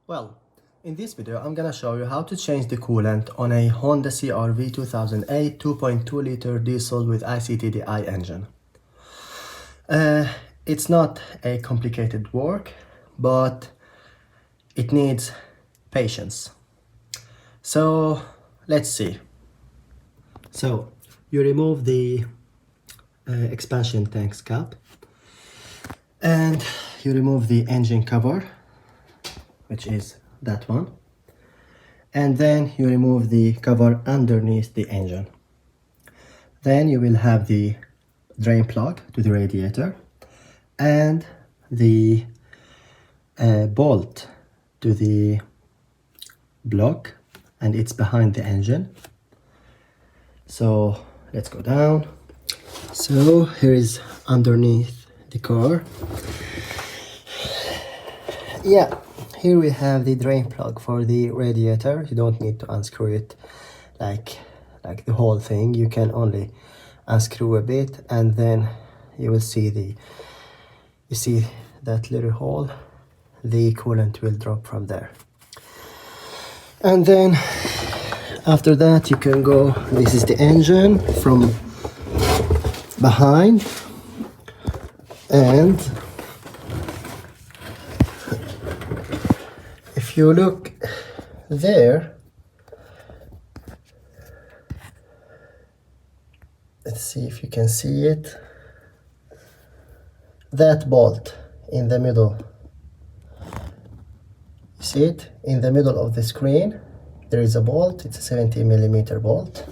Well, in this video I'm gonna show you how to change the coolant on a Honda CR-V 2008 2.2 liter diesel with i-CTDi engine. It's not a complicated work, but it needs patience. So let's see. So you remove the expansion tank's cap and you remove the engine cover, which is that one, and then you remove the cover underneath the engine. Then you will have the drain plug to the radiator and the bolt to the block, and it's behind the engine. So let's go down. So here is underneath the car. Yeah, here we have the drain plug for the radiator. You don't need to unscrew it like the whole thing. You can only unscrew a bit, and then you will see you see that little hole. The coolant will drop from there. And then after that you can go, this is the engine from behind, and if you look there, let's see if you can see it, that bolt in the middle, you see it in the middle of the screen. There is a bolt, it's a 70mm bolt.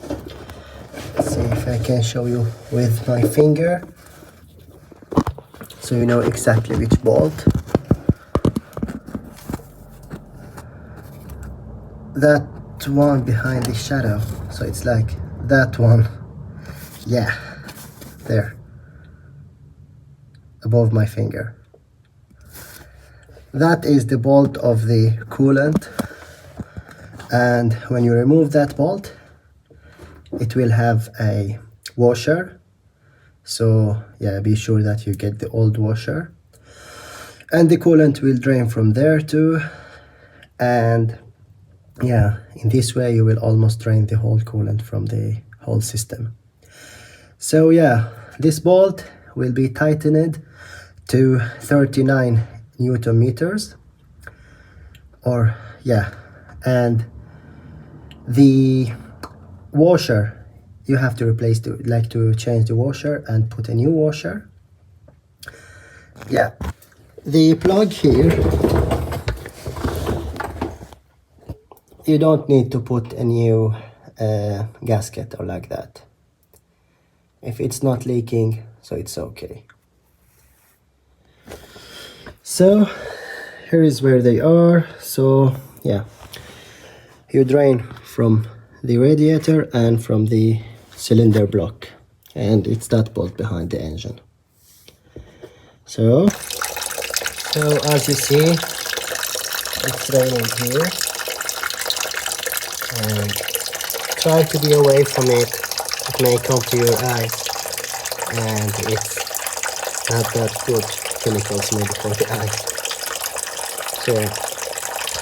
Let's see if I can show you with my finger so you know exactly which bolt. That one behind the shadow, so it's like that one, yeah, there, above my finger. That is the bolt of the coolant, and when you remove that bolt it will have a washer, so yeah, be sure that you get the old washer, and the coolant will drain from there too. And yeah, in this way you will almost drain the whole coolant from the whole system. So yeah, this bolt will be tightened to 39 Newton meters, or yeah, and the washer you have to replace to change the washer and put a new washer. Yeah, the plug here, you don't need to put a new gasket or like that. If it's not leaking, so it's okay. So here is where they are. So yeah, you drain from the radiator and from the cylinder block, and it's that bolt behind the engine. So as you see, it's raining here, and try to be away from it. It may come to your eyes, and it's not that good chemicals maybe for the eyes. So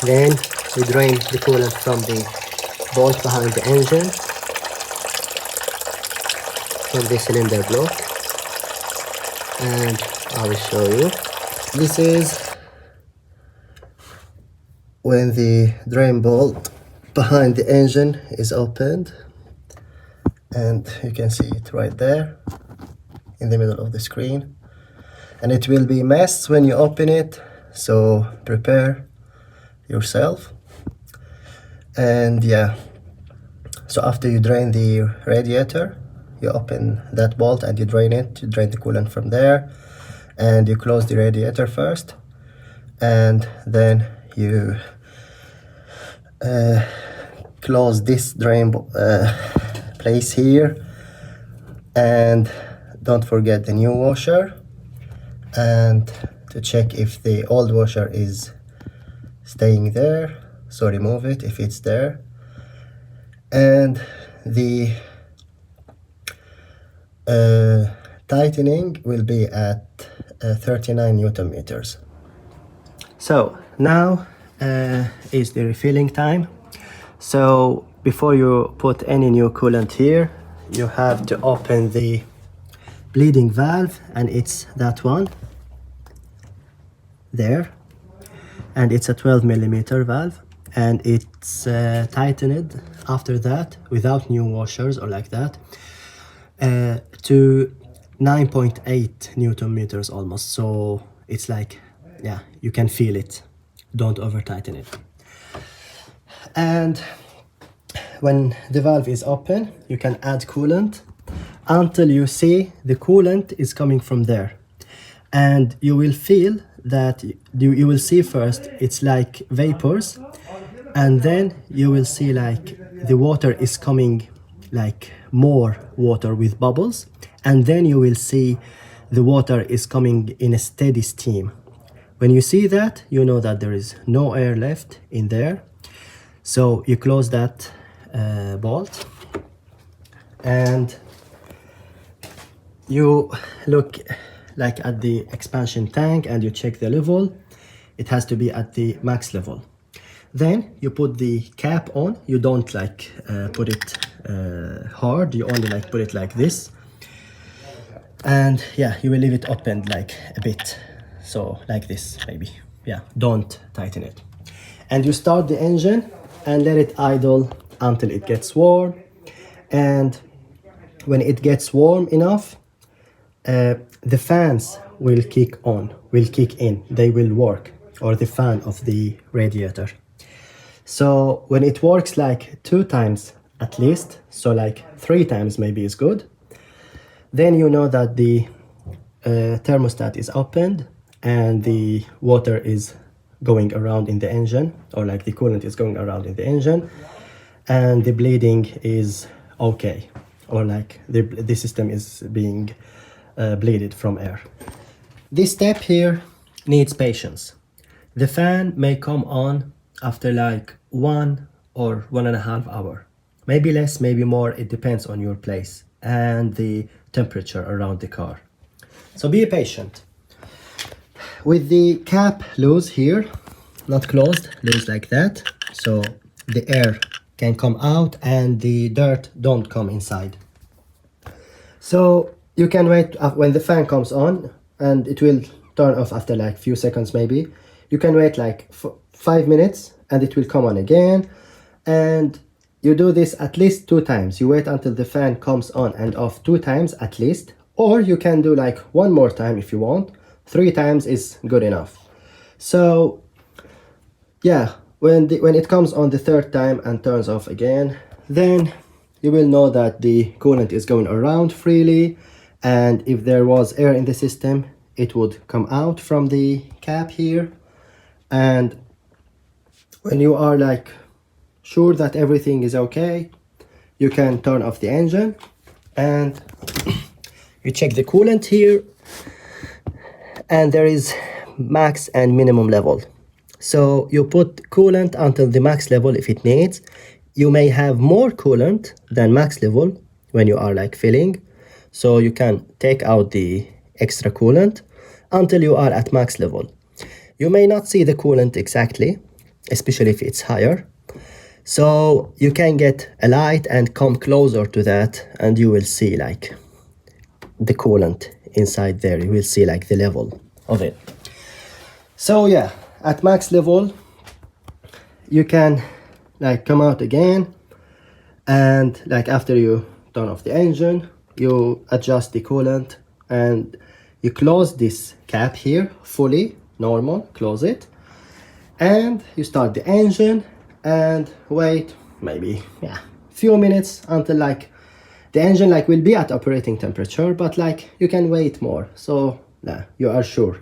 then we drain the coolant from the bolt behind the engine, from the cylinder block, and I will show you. This is when the drain bolt behind the engine is opened, and you can see it right there in the middle of the screen, and it will be a mess when you open it, so prepare yourself. And yeah, so after you drain the radiator, you open that bolt and you drain it. You drain the coolant from there, and you close the radiator first, and then you close this drain place here, and don't forget the new washer, and to check if the old washer is staying there, so remove it if it's there. And the tightening will be at 39 Newton meters. So now is the refilling time. So before you put any new coolant here, you have to open the bleeding valve, and it's that one there, and it's a 12 millimeter valve, and it's tightened after that without new washers or like that to 9.8 Newton meters almost. So it's like, yeah, you can feel it. Don't over tighten it. And when the valve is open, you can add coolant until you see the coolant is coming from there. And you will feel that you will see first it's like vapors, and then you will see like the water is coming, like more water with bubbles, and then you will see the water is coming in a steady steam. When you see that, you know that there is no air left in there. So you close that bolt, and you look like at the expansion tank and you check the level. It has to be at the max level. Then you put the cap on. You don't like put it hard, you only like put it like this. And yeah, you will leave it opened like a bit, so like this maybe. Yeah, don't tighten it. And you start the engine and let it idle until it gets warm. And when it gets warm enough, the fans will kick in, they will work, or the fan of the radiator. So when it works like 2 times at least, so like 3 times maybe is good, then you know that the thermostat is opened and the water is going around in the engine, or like the coolant is going around in the engine, and the bleeding is okay, or like the system is being bleeded from air. This step here needs patience. The fan may come on after like 1 or 1.5 hours. Maybe less, maybe more, it depends on your place and the temperature around the car. So be patient. With the cap loose here, not closed, loose like that, so the air can come out and the dirt don't come inside. So you can wait when the fan comes on, and it will turn off after like few seconds maybe. You can wait like 5 minutes and it will come on again, and you do this at least 2 times. You wait until the fan comes on and off 2 times at least, or you can do like 1 more time if you want. 3 times is good enough. So yeah, when it comes on the 3rd time and turns off again, then you will know that the coolant is going around freely, and if there was air in the system, it would come out from the cap here. And when you are like sure that everything is okay, you can turn off the engine and you check the coolant here, and there is max and minimum level. So you put coolant until the max level if it needs. You may have more coolant than max level when you are like filling, so you can take out the extra coolant until you are at max level. You may not see the coolant exactly, especially if it's higher. So you can get a light and come closer to that, and you will see like the coolant inside there. You will see like the level of it. So yeah, at max level, you can like come out again, and like after you turn off the engine, you adjust the coolant and you close this cap here fully, normal, close it, and you start the engine and wait maybe few minutes until like the engine like will be at operating temperature, but like you can wait more, so you are sure.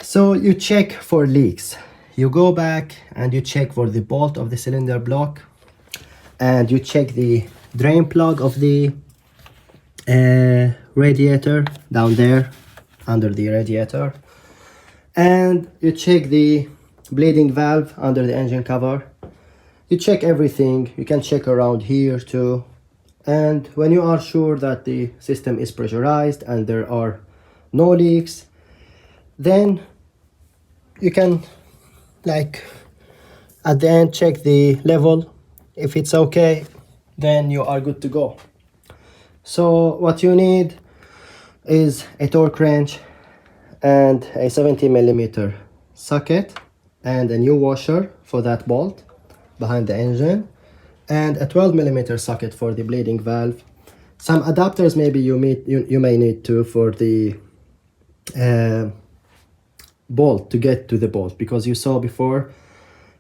So you check for leaks. You go back and you check for the bolt of the cylinder block, and you check the drain plug of the radiator down there under the radiator, and you check the bleeding valve under the engine cover. You check everything. You can check around here too, and when you are sure that the system is pressurized and there are no leaks, then you can like at the end check the level. If it's okay, then you are good to go. So what you need is a torque wrench and a 70mm socket and a new washer for that bolt behind the engine, and a 12mm socket for the bleeding valve. Some adapters maybe you may need to for the bolt, to get to the bolt, because you saw before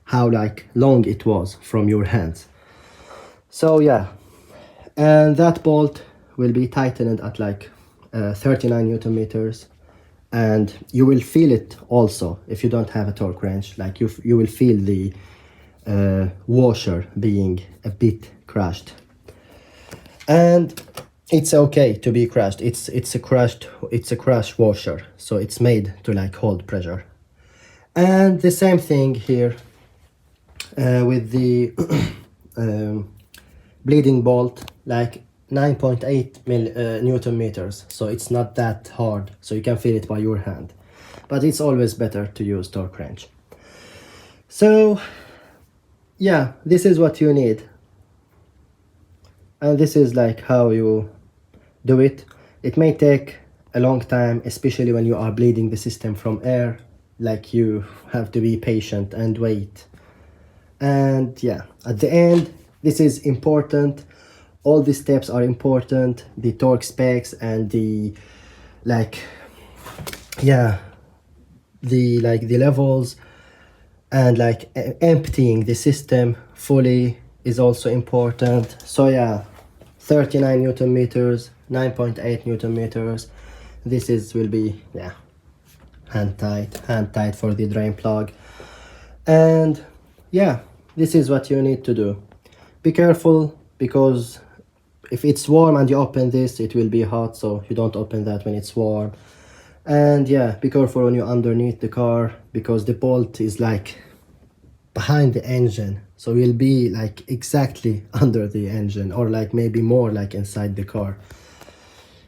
how like long it was from your hands. So yeah, and that bolt will be tightened at like 39 Newton meters, and you will feel it also if you don't have a torque wrench. Like you will feel the washer being a bit crushed, and it's okay to be crushed. It's a crushed washer, so it's made to like hold pressure. And the same thing here with the bleeding bolt, like 9.8 Newton meters, so it's not that hard, so you can feel it by your hand, but it's always better to use torque wrench. So yeah, this is what you need, and this is like how you do it. It may take a long time, especially when you are bleeding the system from air. Like you have to be patient and wait. And yeah, at the end, this is important. All the steps are important, the torque specs and the like, yeah, the levels, and like emptying the system fully is also important. So yeah, 39 Newton meters, 9.8 Newton meters. This will be, yeah, hand tight for the drain plug. And yeah, this is what you need to do. Be careful, because if it's warm and you open this, it will be hot, so you don't open that when it's warm. And yeah, be careful when you're underneath the car, because the bolt is like behind the engine, so you'll be like exactly under the engine, or like maybe more like inside the car.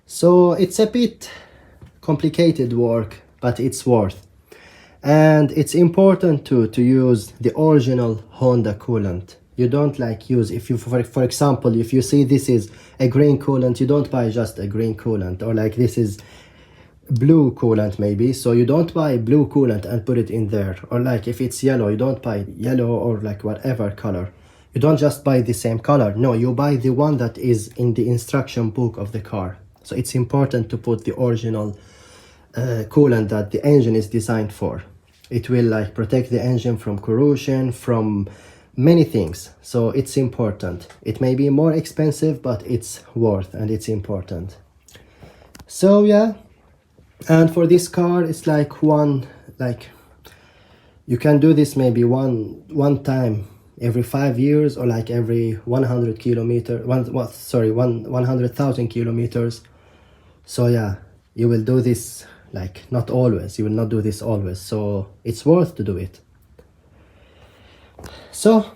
So it's a bit complicated work, but it's worth. And it's important to use the original Honda coolant. You don't like use, if you for example, if you see this is a green coolant, you don't buy just a green coolant, or like this is blue coolant maybe, so you don't buy blue coolant and put it in there. Or like if it's yellow, you don't buy yellow, or like whatever color. You don't just buy the same color, no, you buy the one that is in the instruction book of the car. So it's important to put the original coolant that the engine is designed for. It will like protect the engine from corrosion, from many things, so it's important. It may be more expensive, but it's worth, and it's important. So yeah, and for this car, it's like you can do this maybe one time every 5 years, or like every 100 kilometer 100,000 kilometers. So yeah, you will do this, like not always, you will not do this always, so it's worth to do it. So